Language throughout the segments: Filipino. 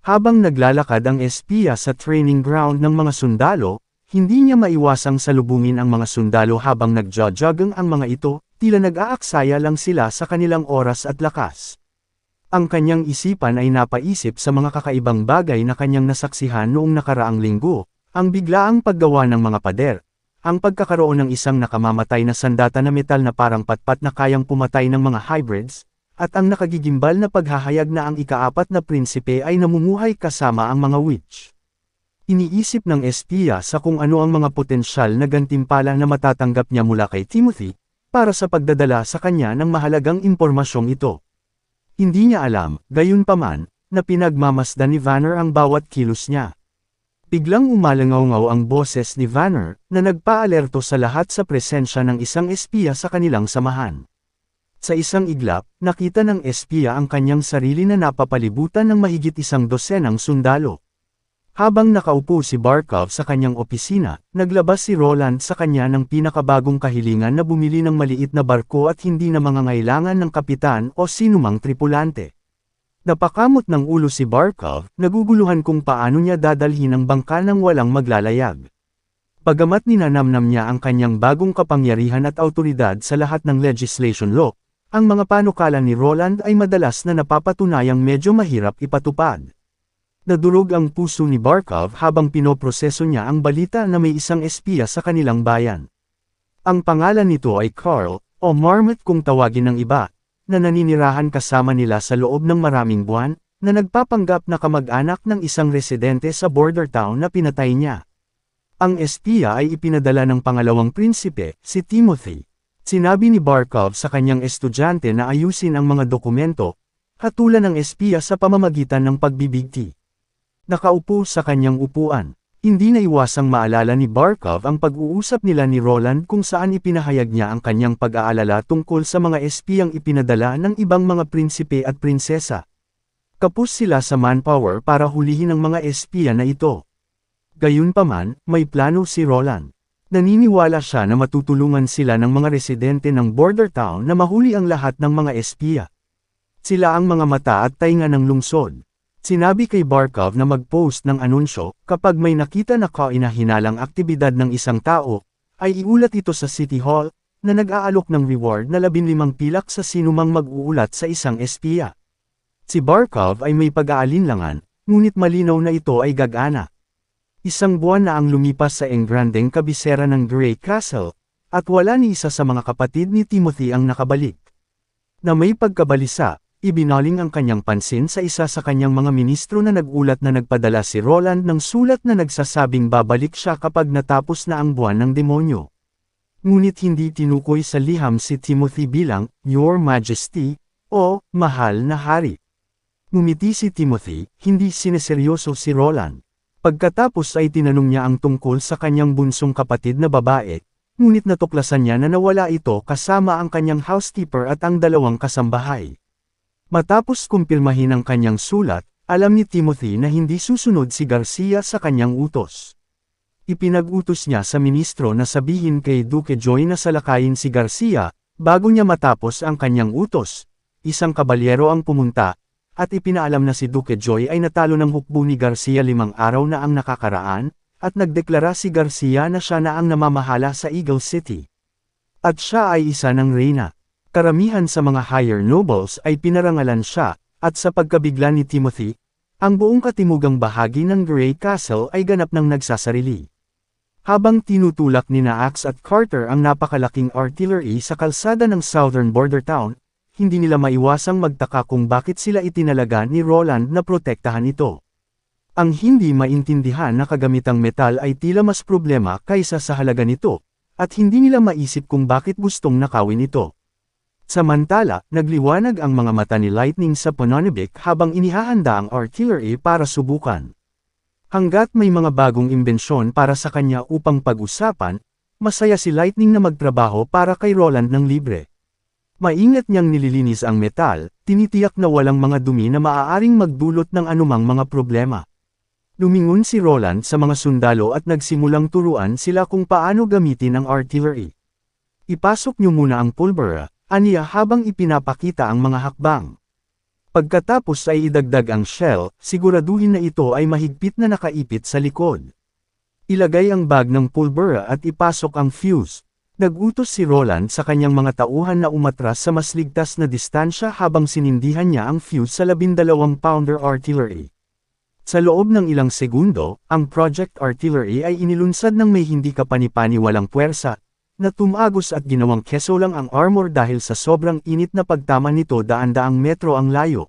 Habang naglalakad ang espiya sa training ground ng mga sundalo, hindi niya maiwasang salubungin ang mga sundalo habang nagjo-jogging ang mga ito, tila nag-aaksaya lang sila sa kanilang oras at lakas. Ang kanyang isipan ay napaisip sa mga kakaibang bagay na kanyang nasaksihan noong nakaraang linggo, ang biglaang paggawa ng mga pader, ang pagkakaroon ng isang nakamamatay na sandata na metal na parang patpat na kayang pumatay ng mga hybrids, at ang nakagigimbal na paghahayag na ang ika-4 na prinsipe ay namumuhay kasama ang mga witch. Iniisip ng espiya sa kung ano ang mga potensyal na gantimpala na matatanggap niya mula kay Timothy, para sa pagdadala sa kanya ng mahalagang impormasyong ito. Hindi niya alam, gayunpaman, na pinagmamasdan ni Vanner ang bawat kilos niya. Biglang umalangaw-ngaw ang boses ni Vanner, na nagpaalerto sa lahat sa presensya ng isang espiya sa kanilang samahan. Sa isang iglap, nakita ng espiya ang kanyang sarili na napapalibutan ng mahigit 100 sundalo. Habang nakaupo si Barkov sa kanyang opisina, naglabas si Roland sa kanya ng pinakabagong kahilingan na bumili ng maliit na barko at hindi na mangangailangan ng kapitan o sinumang tripulante. Napakamot ng ulo si Barkov, naguguluhan kung paano niya dadalhin ang bangka ng walang maglalayag. Bagamat ninanamnam niya ang kanyang bagong kapangyarihan at awtoridad sa lahat ng legislation law, ang mga panukala ni Roland ay madalas na napapatunayang medyo mahirap ipatupad. Nadurog ang puso ni Barkov habang pinoproseso niya ang balita na may isang espiya sa kanilang bayan. Ang pangalan nito ay Carl, o Marmot kung tawagin ng iba, na naninirahan kasama nila sa loob ng maraming buwan, na nagpapanggap na kamag-anak ng isang residente sa border town na pinatay niya. Ang espiya ay ipinadala ng pangalawang prinsipe, si Timothy. Sinabi ni Barkov sa kanyang estudyante na ayusin ang mga dokumento, hatulan ng espiya sa pamamagitan ng pagbibigti. Nakaupo sa kanyang upuan, hindi naiwasang maalala ni Barkov ang pag-uusap nila ni Roland kung saan ipinahayag niya ang kanyang pag-aalala tungkol sa mga espiyang ipinadala ng ibang mga prinsipe at prinsesa. Kapos sila sa manpower para hulihin ang mga espiya na ito. Gayunpaman, may plano si Roland. Naniniwala siya na matutulungan sila ng mga residente ng border town na mahuli ang lahat ng mga espiya. Sila ang mga mata at tainga ng lungsod. Sinabi kay Barkov na mag-post ng anunsyo, kapag may nakita na kahinahinalang aktibidad ng isang tao, ay iulat ito sa City Hall, na nag-aalok ng reward na 15 pilak sa sinumang mag-uulat sa isang espiya. Si Barkov ay may pag-aalinlangan, ngunit malinaw na ito ay gagana. Isang buwan na ang lumipas sa engrandeng kabisera ng Grey Castle, at wala ni isa sa mga kapatid ni Timothy ang nakabalik. Na may pagkabalisa, ibinaling ang kanyang pansin sa isa sa kanyang mga ministro na nag-ulat na nagpadala si Roland ng sulat na nagsasabing babalik siya kapag natapos na ang buwan ng demonyo. Ngunit hindi tinukoy sa liham si Timothy bilang, Your Majesty, o, Mahal na Hari. Ngumiti si Timothy, hindi sineseryoso si Roland. Pagkatapos ay tinanong niya ang tungkol sa kanyang bunsong kapatid na babae, ngunit natuklasan niya na nawala ito kasama ang kanyang housekeeper at ang 2 kasambahay. Matapos kumpirmahin ang kanyang sulat, alam ni Timothy na hindi susunod si Garcia sa kanyang utos. Ipinag-utos niya sa ministro na sabihin kay Duque Joy na salakayin si Garcia, bago niya matapos ang kanyang utos. Isang kabalyero ang pumunta, at ipinaalam na si Duque Joy ay natalo ng hukbo ni Garcia 5 araw na ang nakakaraan, at nagdeklara si Garcia na siya na ang namamahala sa Eagle City. At siya ay isa ng reyna. Karamihan sa mga higher nobles ay pinarangalan siya, at sa pagkabigla ni Timothy, ang buong katimugang bahagi ng Grey Castle ay ganap ng nagsasarili. Habang tinutulak ni Axe at Carter ang napakalaking artillery sa kalsada ng southern border town, hindi nila maiwasang magtaka kung bakit sila itinalaga ni Roland na protektahan ito. Ang hindi maintindihan na kagamitang metal ay tila mas problema kaysa sa halaga nito, at hindi nila maisip kung bakit gustong nakawin ito. Samantala, nagliwanag ang mga mata ni Lightning sa Pononibik habang inihahanda ang artillery para subukan. Hanggat may mga bagong imbensyon para sa kanya upang pag-usapan, masaya si Lightning na magtrabaho para kay Roland ng libre. Maingat niyang nililinis ang metal, tinitiyak na walang mga dumi na maaaring magdulot ng anumang mga problema. Lumingon si Roland sa mga sundalo at nagsimulang turuan sila kung paano gamitin ang artillery. Ipasok niyo muna ang pulbera, aniya habang ipinapakita ang mga hakbang. Pagkatapos ay idagdag ang shell, siguraduhin na ito ay mahigpit na nakaipit sa likod. Ilagay ang bag ng pulbura at ipasok ang fuse. Nag-utos si Roland sa kanyang mga tauhan na umatras sa mas ligtas na distansya habang sinindihan niya ang fuse sa 12-pounder artillery. Sa loob ng ilang segundo, ang Project Artillery ay inilunsad ng may hindi kapani-paniwalang puwersa, na tumagos at ginawang keso lang ang armor dahil sa sobrang init na pagtama nito daan-daang metro ang layo.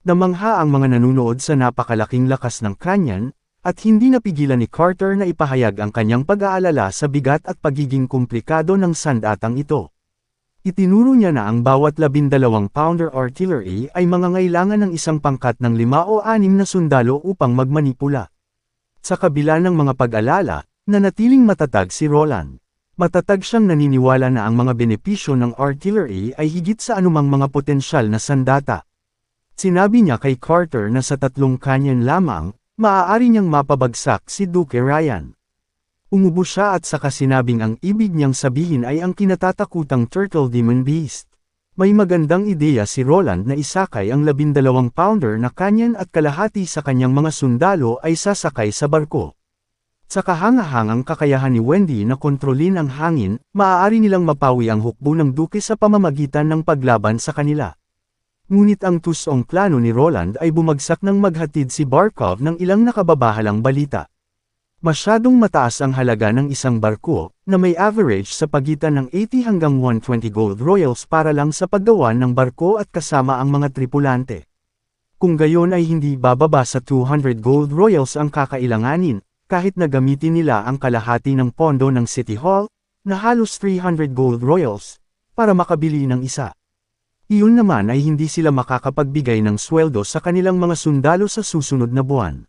Namangha ang mga nanunood sa napakalaking lakas ng kanyan, at hindi napigilan ni Carter na ipahayag ang kanyang pag-aalala sa bigat at pagiging komplikado ng sandatang ito. Itinuro niya na ang bawat 12-pounder artillery ay mangangailangan ng isang pangkat ng 5 o 6 na sundalo upang magmanipula. Sa kabila ng mga pag-alala, nanatiling matatag si Roland. Matatag siyang naniniwala na ang mga benepisyo ng artillery ay higit sa anumang mga potensyal na sandata. Sinabi niya kay Carter na sa 3 kanyan lamang, maaari niyang mapabagsak si Duke Ryan. Umubo siya at saka sinabing ang ibig niyang sabihin ay ang kinatatakutang Turtle Demon Beast. May magandang ideya si Roland na isakay ang 12-pounder na kanyan at kalahati sa kanyang mga sundalo ay sasakay sa barko. Sa kahangahangang kakayahan ni Wendy na kontrolin ang hangin, maaari nilang mapawi ang hukbo ng Duke sa pamamagitan ng paglaban sa kanila. Ngunit ang tusong plano ni Roland ay bumagsak nang maghatid si Barkov ng ilang nakababahalang balita. Masyadong mataas ang halaga ng isang barko, na may average sa pagitan ng 80 hanggang 120 gold royals para lang sa paggawa ng barko at kasama ang mga tripulante. Kung gayon ay hindi bababa sa 200 gold royals ang kakailanganin, kahit na gamitin nila ang kalahati ng pondo ng City Hall, na halos 300 gold royals, para makabili ng isa. Iyon naman ay hindi sila makakapagbigay ng sweldo sa kanilang mga sundalo sa susunod na buwan.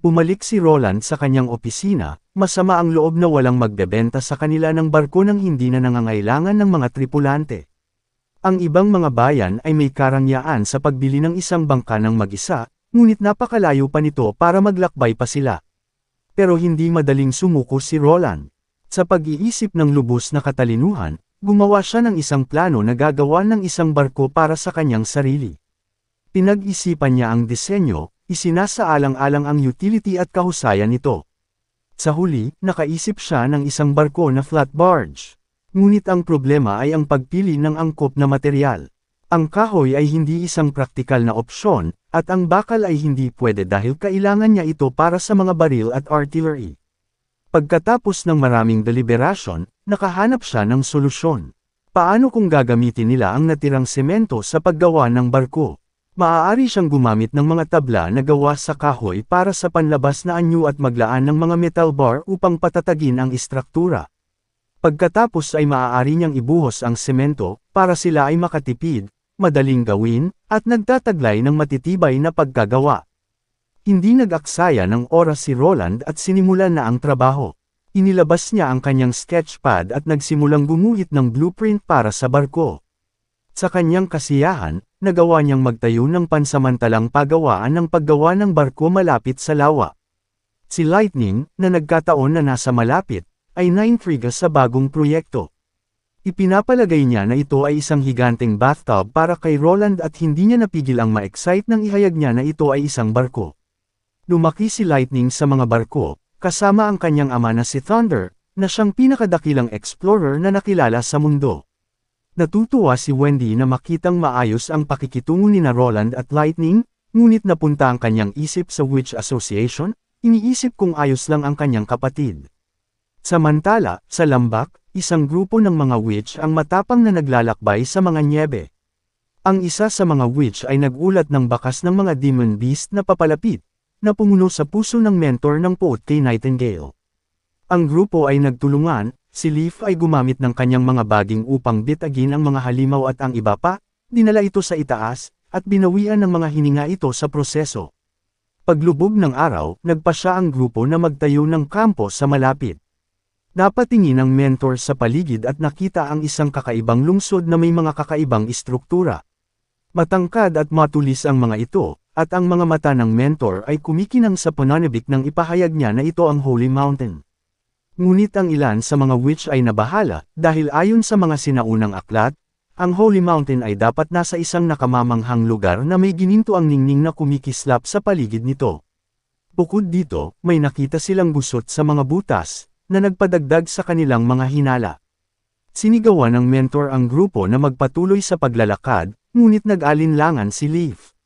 Bumalik si Roland sa kanyang opisina, masama ang loob na walang magbebenta sa kanila ng barko nang hindi na nangangailangan ng mga tripulante. Ang ibang mga bayan ay may karangyaan sa pagbili ng isang bangka ng mag-isa, ngunit napakalayo pa nito para maglakbay pa sila. Pero hindi madaling sumuko si Roland. Sa pag-iisip ng lubos na katalinuhan, gumawa siya ng isang plano na gagawa ng isang barko para sa kanyang sarili. Pinag-isipan niya ang disenyo, isinasaalang-alang ang utility at kahusayan nito. Sa huli, nakaisip siya ng isang barko na flat barge. Ngunit ang problema ay ang pagpili ng angkop na material. Ang kahoy ay hindi isang praktikal na opsyon, at ang bakal ay hindi pwede dahil kailangan niya ito para sa mga baril at artillery. Pagkatapos ng maraming deliberasyon, nakahanap siya ng solusyon. Paano kung gagamitin nila ang natirang semento sa paggawa ng barko? Maaari siyang gumamit ng mga tabla na gawa sa kahoy para sa panlabas na anyo at maglaan ng mga metal bar upang patatagin ang istruktura. Pagkatapos ay maaari niyang ibuhos ang semento, para sila ay makatipid, madaling gawin, at nagtataglay ng matitibay na pagkagawa. Hindi nag-aksaya ng oras si Roland at sinimulan na ang trabaho. Inilabas niya ang kanyang sketchpad at nagsimulang gumuhit ng blueprint para sa barko. Sa kanyang kasiyahan, nagawa niyang magtayo ng pansamantalang pagawaan ng paggawa ng barko malapit sa lawa. Si Lightning, na nagkataon na nasa malapit, ay naintriga sa bagong proyekto. Ipinapalagay niya na ito ay isang higanteng bathtub para kay Roland at hindi niya napigil ang ma-excite nang ihayag niya na ito ay isang barko. Lumaki si Lightning sa mga barko, kasama ang kanyang ama na si Thunder, na siyang pinakadakilang explorer na nakilala sa mundo. Natutuwa si Wendy na makitang maayos ang pakikitungo ni Roland at Lightning, ngunit napunta ang kanyang isip sa Witch Association, iniisip kung ayos lang ang kanyang kapatid. Samantala, sa Lambak, isang grupo ng mga witch ang matapang na naglalakbay sa mga nyebe. Ang isa sa mga witch ay nagulat ng bakas ng mga demon beast na papalapit, na pumuno sa puso ng mentor ng poot kay Nightingale. Ang grupo ay nagtulungan, si Leaf ay gumamit ng kanyang mga baging upang bitagin ang mga halimaw at ang iba pa, dinala ito sa itaas, at binawian ng mga hininga ito sa proseso. Paglubog ng araw, nagpasya ang grupo na magtayo ng kampo sa malapit. Napatingin ang mentor sa paligid at nakita ang isang kakaibang lungsod na may mga kakaibang istruktura. Matangkad at matulis ang mga ito, at ang mga mata ng mentor ay kumikinang sa pananabik nang ipahayag niya na ito ang Holy Mountain. Ngunit ang ilan sa mga witch ay nabahala, dahil ayon sa mga sinaunang aklat, ang Holy Mountain ay dapat nasa isang nakamamanghang lugar na may gininto ang ningning na kumikislap sa paligid nito. Bukod dito, may nakita silang gusot sa mga butas, na nagpadagdag sa kanilang mga hinala. Sinigawan ng mentor ang grupo na magpatuloy sa paglalakad, ngunit nag-alinlangan si Leaf.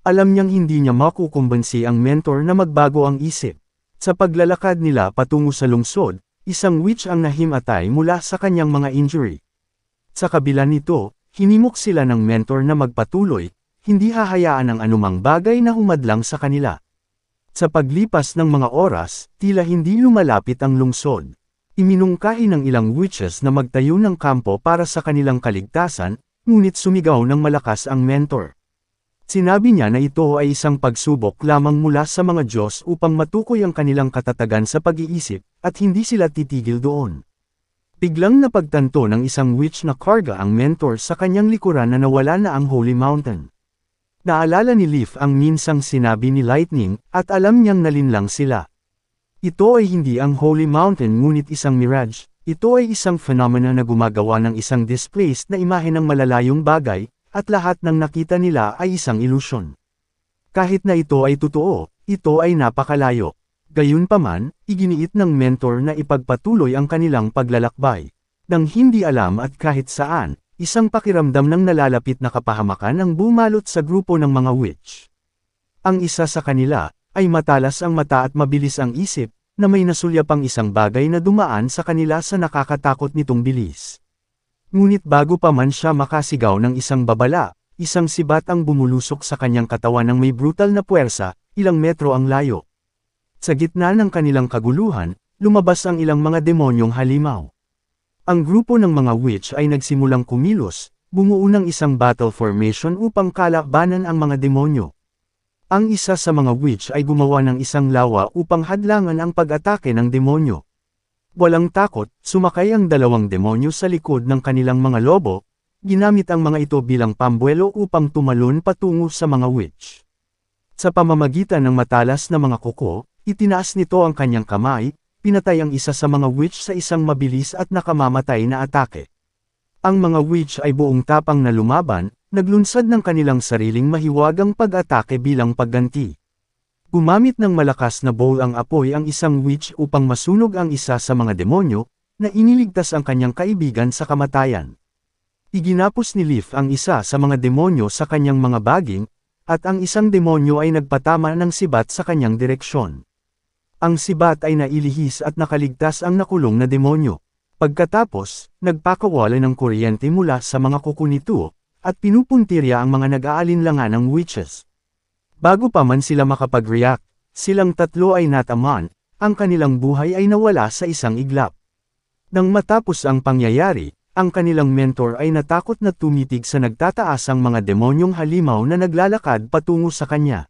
Alam niyang hindi niya makukumbansi ang mentor na magbago ang isip. Sa paglalakad nila patungo sa lungsod, isang witch ang nahimatay mula sa kanyang mga injury. Sa kabila nito, hinimok sila ng mentor na magpatuloy, hindi hahayaan ang anumang bagay na humadlang sa kanila. Sa paglipas ng mga oras, tila hindi lumalapit ang lungsod. Iminungkahi ng ilang witches na magtayo ng kampo para sa kanilang kaligtasan, ngunit sumigaw ng malakas ang mentor. Sinabi niya na ito ay isang pagsubok lamang mula sa mga Diyos upang matukoy ang kanilang katatagan sa pag-iisip, at hindi sila titigil doon. Biglang napagtanto ng isang witch na karga ang mentor sa kanyang likuran na nawala na ang Holy Mountain. Naalala ni Leaf ang minsang sinabi ni Lightning, at alam niyang nalinlang sila. Ito ay hindi ang Holy Mountain ngunit isang mirage, ito ay isang phenomena na gumagawa ng isang displaced na imahe ng malalayong bagay, at lahat ng nakita nila ay isang ilusyon. Kahit na ito ay totoo, ito ay napakalayo. Gayunpaman, iginiit ng mentor na ipagpatuloy ang kanilang paglalakbay. Nang hindi alam at kahit saan, isang pakiramdam ng nalalapit na kapahamakan ang bumalot sa grupo ng mga witch. Ang isa sa kanila, ay matalas ang mata at mabilis ang isip, na may nasulyapang isang bagay na dumaan sa kanila sa nakakatakot nitong bilis. Ngunit bago pa man siya makasigaw ng isang babala, isang sibat ang bumulusok sa kanyang katawan ng may brutal na puwersa, ilang metro ang layo. Sa gitna ng kanilang kaguluhan, lumabas ang ilang mga demonyong halimaw. Ang grupo ng mga witch ay nagsimulang kumilos, bumuo ng isang battle formation upang kalabanan ang mga demonyo. Ang isa sa mga witch ay gumawa ng isang lawa upang hadlangan ang pag-atake ng demonyo. Walang takot, sumakay ang dalawang demonyo sa likod ng kanilang mga lobo, ginamit ang mga ito bilang pambuelo upang tumalon patungo sa mga witch. Sa pamamagitan ng matalas na mga kuko, itinaas nito ang kanyang kamay, pinatay ang isa sa mga witch sa isang mabilis at nakamamatay na atake. Ang mga witch ay buong tapang na lumaban, naglunsad ng kanilang sariling mahiwagang pag-atake bilang pagganti. Gumamit ng malakas na bowl ang apoy ang isang witch upang masunog ang isa sa mga demonyo, na iniligtas ang kanyang kaibigan sa kamatayan. Iginapos ni Leaf ang isa sa mga demonyo sa kanyang mga baging, at ang isang demonyo ay nagpatama ng sibat sa kanyang direksyon. Ang sibat ay nailihis at nakaligtas ang nakulong na demonyo. Pagkatapos, nagpakawala ng kuryente mula sa mga kuko nito, at pinupuntirya ang mga nag-aalinlangan ng witches. Bago pa man sila makapag-react, silang tatlo ay natamaan, ang kanilang buhay ay nawala sa isang iglap. Nang matapos ang pangyayari, ang kanilang mentor ay natakot na tumitig sa nagtataasang mga demonyong halimaw na naglalakad patungo sa kanya.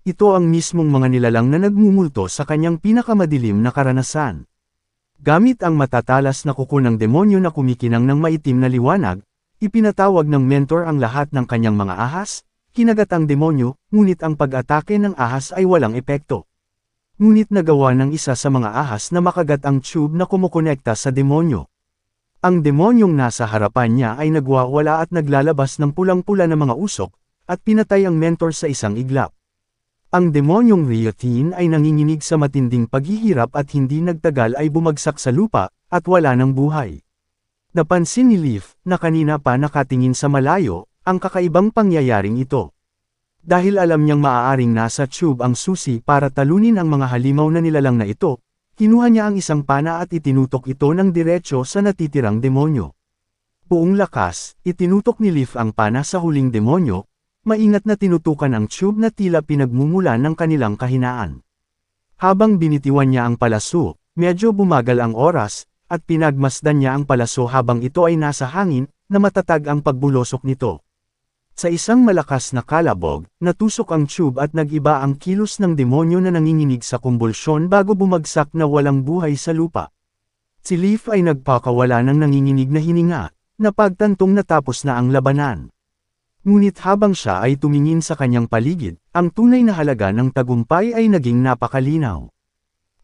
Ito ang mismong mga nilalang na nagmumulto sa kanyang pinakamadilim na karanasan. Gamit ang matatalas na kuko ng demonyo na kumikinang ng maitim na liwanag, ipinatawag ng mentor ang lahat ng kanyang mga ahas, kinagat ang demonyo, ngunit ang pag-atake ng ahas ay walang epekto. Ngunit nagawa ng isa sa mga ahas na makagat ang tube na kumukonekta sa demonyo. Ang demonyong nasa harapan niya ay nagwawala at naglalabas ng pulang-pula na mga usok, at pinatay ang mentor sa isang iglap. Ang demonyong Riotin ay nanginginig sa matinding paghihirap at hindi nagtagal ay bumagsak sa lupa, at wala ng buhay. Napansin ni Leaf, na kanina pa nakatingin sa malayo, ang kakaibang pangyayaring ito. Dahil alam niyang maaaring nasa tube ang susi para talunin ang mga halimaw na nilalang na ito, kinuha niya ang isang pana at itinutok ito ng diretso sa natitirang demonyo. Buong lakas, itinutok ni Leaf ang pana sa huling demonyo, maingat na tinutukan ang tube na tila pinagmumulan ng kanilang kahinaan. Habang binitiwan niya ang palaso, medyo bumagal ang oras, at pinagmasdan niya ang palaso habang ito ay nasa hangin, na matatag ang pagbulosok nito. Sa isang malakas na kalabog, natusok ang tube at nag-iba ang kilos ng demonyo na nanginginig sa kumbulsyon bago bumagsak na walang buhay sa lupa. Si Leaf ay nagpakawala ng nanginginig na hininga, na pagtantong natapos na ang labanan. Ngunit habang siya ay tumingin sa kanyang paligid, ang tunay na halaga ng tagumpay ay naging napakalinaw.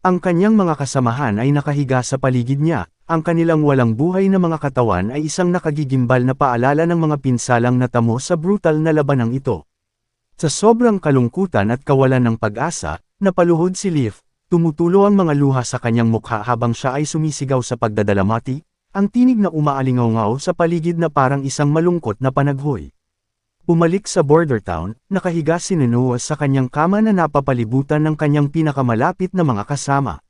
Ang kanyang mga kasamahan ay nakahiga sa paligid niya, ang kanilang walang buhay na mga katawan ay isang nakagigimbal na paalala ng mga pinsalang natamo sa brutal na labanang ito. Sa sobrang kalungkutan at kawalan ng pag-asa, napaluhod si Leaf, tumutulo ang mga luha sa kanyang mukha habang siya ay sumisigaw sa pagdadalamati, ang tinig na umaalingaw-ngaw sa paligid na parang isang malungkot na panaghoy. Bumalik sa border town, nakahiga si Noah sa kanyang kama na napapalibutan ng kanyang pinakamalapit na mga kasama.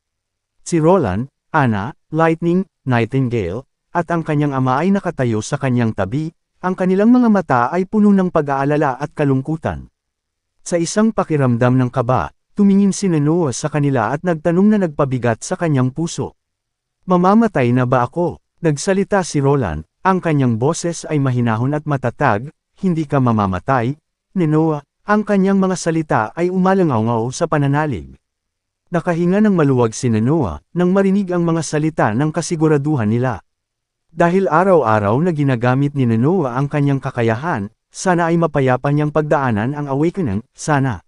Si Roland, Anna, Lightning, Nightingale, at ang kanyang ama ay nakatayo sa kanyang tabi, ang kanilang mga mata ay puno ng pag-aalala at kalungkutan. Sa isang pakiramdam ng kaba, tumingin si Noah sa kanila at nagtanong na nagpabigat sa kanyang puso. Mamamatay na ba ako? Nagsalita si Roland, ang kanyang boses ay mahinahon at matatag, hindi ka mamamatay, Noah, ang kanyang mga salita ay umalangaw-ngaw sa pananalig. Nakahinga ng maluwag si Noah nang marinig ang mga salita ng kasiguraduhan nila. Dahil araw-araw na ginagamit ni Noah ang kanyang kakayahan, sana ay mapayapa niyang pagdaanan ang awakening, sana.